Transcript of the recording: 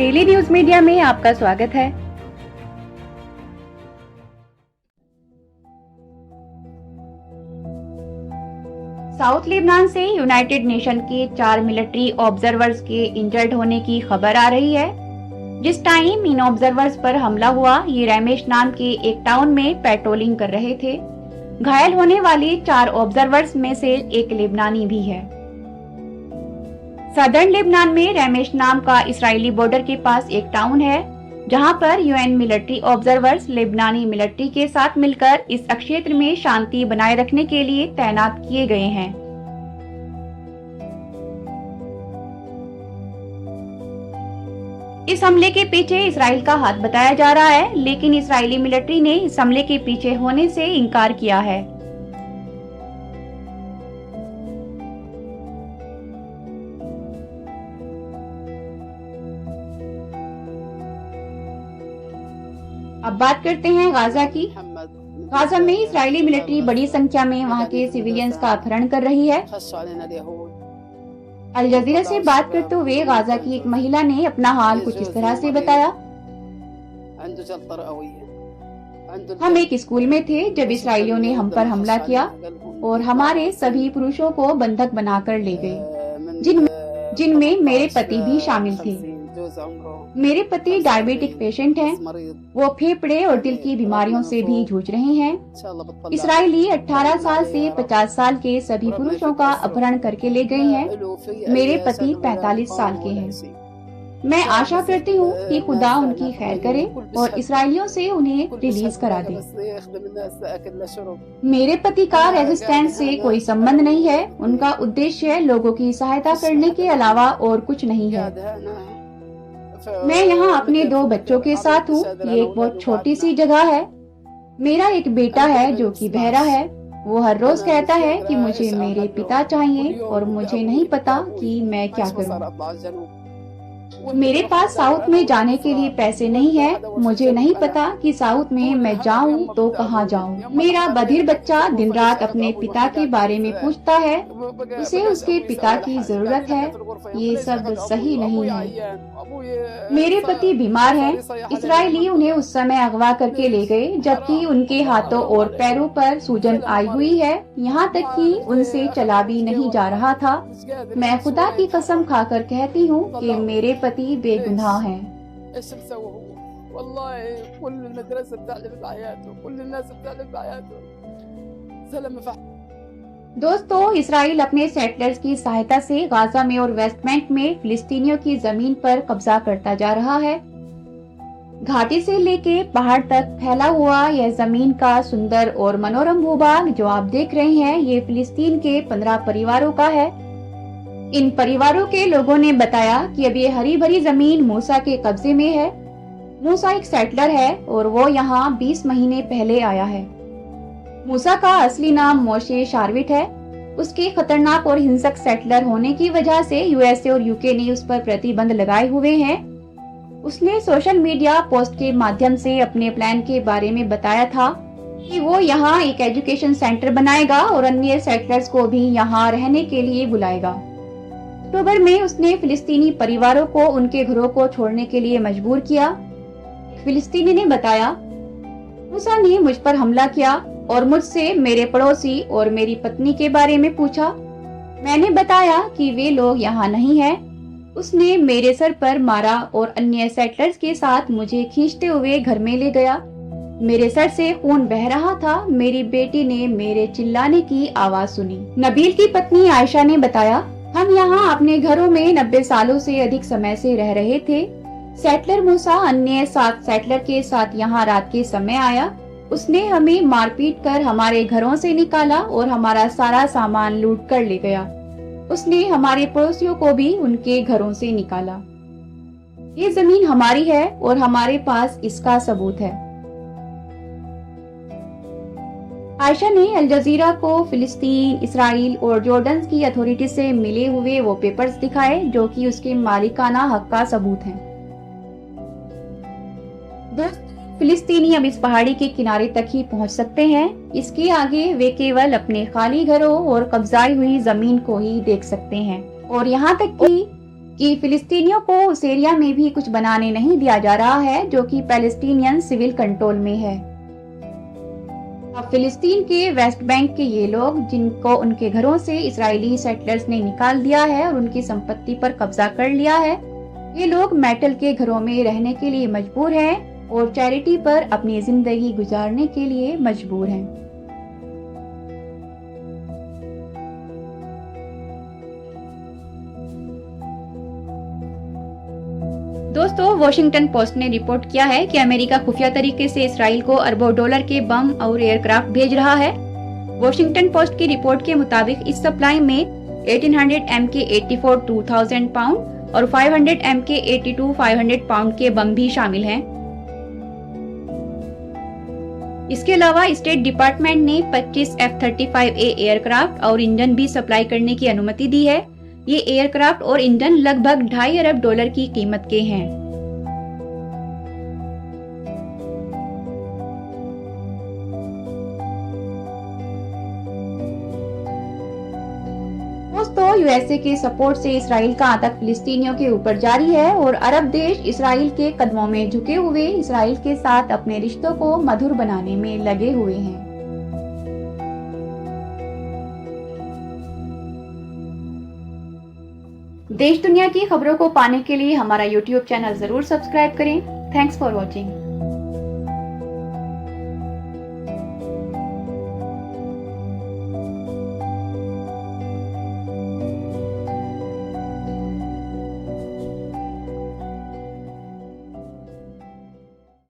Daily news media में आपका स्वागत है। साउथ लेबनान से यूनाइटेड नेशन के 4 मिलिट्री ऑब्जर्वर्स के इंजर्ड होने की खबर आ रही है। जिस टाइम इन ऑब्जर्वर्स पर हमला हुआ, ये रैमेश नाम के एक टाउन में पेट्रोलिंग कर रहे थे। घायल होने वाले 4 ऑब्जर्वर्स में से एक लेबनानी भी है। सदर्न लेबनान में रैमेश नाम का इस्राएली बॉर्डर के पास एक टाउन है, जहां पर यूएन मिलिट्री ऑब्जर्वर्स लेबनानी मिलिट्री के साथ मिलकर इस क्षेत्र में शांति बनाए रखने के लिए तैनात किए गए हैं। इस हमले के पीछे इसराइल का हाथ बताया जा रहा है, लेकिन इस्राएली मिलिट्री ने इस हमले के पीछे होने से इनकार किया है। अब बात करते हैं गाजा की। गाजा में इस्राएली मिलिट्री बड़ी संख्या में वहां के सिविलियंस का अपहरण कर रही है। अल जजीरा से बात करते हुए गाजा की एक महिला ने अपना हाल कुछ इस तरह से बताया। हम एक स्कूल में थे जब इसराइलियों ने हम पर हमला किया और हमारे सभी पुरुषों को बंधक बनाकर ले गए, जिनमें मेरे पति भी शामिल थे। मेरे पति डायबिटिक पेशेंट हैं। वो फेफड़े और दिल की बीमारियों से भी जूझ रहे हैं। इसराइली 18 साल से 50 साल के सभी पुरुषों का अपहरण करके ले गए हैं। मेरे पति 45 साल के हैं। मैं आशा करती हूँ कि खुदा उनकी खैर करे और इसराइलियों से उन्हें रिलीज करा दे। मेरे पति का रेजिस्टेंस से कोई संबंध नहीं है। उनका उद्देश्य लोगों की सहायता करने के अलावा और कुछ नहीं है। मैं यहाँ अपने 2 बच्चों के साथ हूँ। ये एक बहुत छोटी सी जगह है। मेरा एक बेटा है जो कि बहरा है। वो हर रोज कहता है कि मुझे मेरे पिता चाहिए और मुझे नहीं पता कि मैं क्या करूँ। मेरे पास साउथ में जाने के लिए पैसे नहीं है। मुझे नहीं पता कि साउथ में मैं जाऊं तो कहां जाऊं। मेरा बधिर बच्चा दिन रात अपने पिता के बारे में पूछता है। उसे उसके पिता की जरूरत है। ये सब सही नहीं है। मेरे पति बीमार हैं। इसराइली उन्हें उस समय अगवा करके ले गए जबकि उनके हाथों और पैरों पर सूजन आई हुई है। यहाँ तक कि उनसे चला भी नहीं जा रहा था। मैं खुदा की कसम खाकर कहती हूँ कि मेरे पति बेगुनाह हैं। दोस्तों, इसराइल अपने सेटलर्स की सहायता से गाजा में और वेस्ट बैंक में फिलिस्तीनियों की जमीन पर कब्जा करता जा रहा है। घाटी से लेके पहाड़ तक फैला हुआ यह जमीन का सुंदर और मनोरम भूभाग जो आप देख रहे हैं, ये फिलिस्तीन के 15 परिवारों का है। इन परिवारों के लोगों ने बताया कि अब ये हरी भरी जमीन मूसा के कब्जे में है। मूसा एक सेटलर है और वो यहाँ 20 महीने पहले आया है। मूसा का असली नाम मोशे शारविट है। उसके खतरनाक और हिंसक सेटलर होने की वजह से यूएसए और यूके ने उस पर प्रतिबंध लगाए हुए हैं। उसने सोशल मीडिया पोस्ट के माध्यम से अपने प्लान के बारे में बताया था कि वो यहाँ एक एजुकेशन सेंटर बनाएगा और अन्य सेटलर्स को भी यहाँ रहने के लिए बुलाएगा। अक्टूबर में उसने फिलिस्तीनी परिवारों को उनके घरों को छोड़ने के लिए मजबूर किया। फिलिस्तीनी ने बताया, मूसा ने मुझ पर हमला किया और मुझसे मेरे पड़ोसी और मेरी पत्नी के बारे में पूछा। मैंने बताया कि वे लोग यहाँ नहीं हैं। उसने मेरे सर पर मारा और अन्य सेटलर्स के साथ मुझे खींचते हुए घर में ले गया। मेरे सर से खून बह रहा था। मेरी बेटी ने मेरे चिल्लाने की आवाज सुनी। नबील की पत्नी आयशा ने बताया, हम यहाँ अपने घरों में 90 सालों से अधिक समय से रह रहे थे। सेटलर मूसा अन्य 7 सेटलर के साथ यहाँ रात के समय आया। उसने हमें मारपीट कर हमारे घरों से निकाला और हमारा सारा सामान लूट कर ले गया। उसने हमारे पड़ोसियों को भी उनके घरों से निकाला। ये जमीन हमारी है और हमारे पास इसका सबूत है। आयशा ने अल जजीरा को फिलिस्तीन, इसराइल और जॉर्डन की अथॉरिटी से मिले हुए वो पेपर्स दिखाए जो कि उसके मालिकाना हक का सबूत हैं। फिलिस्तीनी अब इस पहाड़ी के किनारे तक ही पहुंच सकते हैं। इसके आगे वे केवल अपने खाली घरों और कब्जाई हुई जमीन को ही देख सकते हैं। और यहाँ तक कि फिलिस्तीनियों को उस एरिया में भी कुछ बनाने नहीं दिया जा रहा है जो कि पैलेस्टीनियन सिविल कंट्रोल में है। अब फिलिस्तीन के वेस्ट बैंक के ये लोग, जिनको उनके घरों से इजरायली सेटलर्स ने निकाल दिया है और उनकी संपत्ति पर कब्जा कर लिया है, ये लोग मेटल के घरों में रहने के लिए मजबूर हैं और चैरिटी पर अपनी जिंदगी गुजारने के लिए मजबूर हैं। दोस्तों, वॉशिंगटन पोस्ट ने रिपोर्ट किया है कि अमेरिका खुफिया तरीके से इसराइल को अरबों डॉलर के बम और एयरक्राफ्ट भेज रहा है। वॉशिंगटन पोस्ट की रिपोर्ट के मुताबिक इस सप्लाई में 1800 MK-84 2000 पाउंड और 500 MK-82 500 पाउंड के बम भी शामिल हैं। इसके अलावा स्टेट डिपार्टमेंट ने 25 F-35A एयरक्राफ्ट और इंजन भी सप्लाई करने की अनुमति दी है। ये एयरक्राफ्ट और इंजन लगभग $2.5 अरब की कीमत के हैं। दोस्तों, यूएसए के सपोर्ट से इसराइल का आतंक फिलिस्तीनियों के ऊपर जारी है और अरब देश इसराइल के कदमों में झुके हुए इसराइल के साथ अपने रिश्तों को मधुर बनाने में लगे हुए हैं। देश दुनिया की खबरों को पाने के लिए हमारा YouTube चैनल जरूर सब्सक्राइब करें। Thanks for watching.